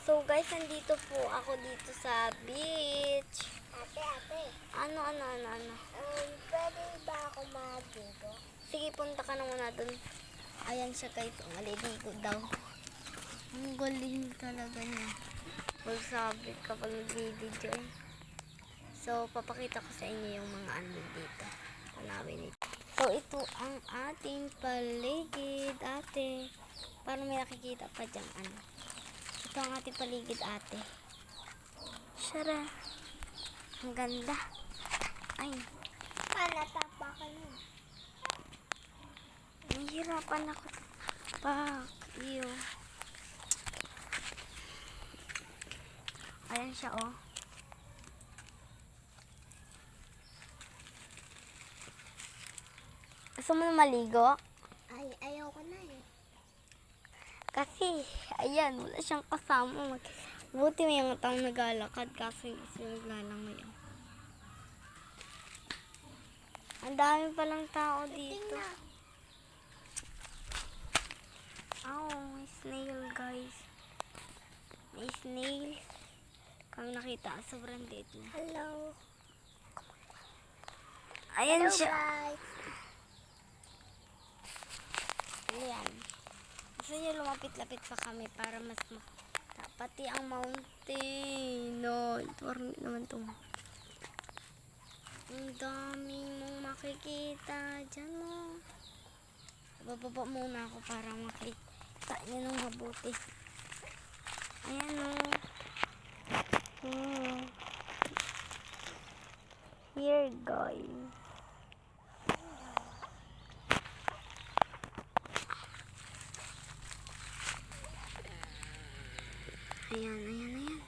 So guys, nandito po ako dito sa beach. Ate. Ano? Pwede ba ako maligo? Sige, punta ka na muna dun. Ayan siya guys, maliligo daw. Ang galing talaga niya. Magsabi kapag nag-video eh. So, papakita ko sa inyo yung mga ano dito. Tanawin nito. So, ito ang ating paligid, ate. Parang may nakikita pa dyan, ano. Ito ang ating paligid, ate. Syara. Ang ganda. Ay. Natapakan mo. Nahihirapan ako. Pak. Iyo. Ayan siya, oh. Gusto mo na maligo? Ayaw ko na eh. Kasi, ayan, wala siyang kasama. Buti may mga taong naglalakad kasi naglalangoy. Ang dami palang tao dito. May snail, guys. May snail. Kami nakita, sobrang liit niya. Hello. Ayan Hello siya. guys. Ayan. Gusto niyo lumapit-lapit pa kami para mas pati ang mountain. No, parang naman to. Ang dami mong makikita dyan, mo. Bababa muna ako para makita niyo ng mabuti. Ayan, o. Here, guys. Ayan.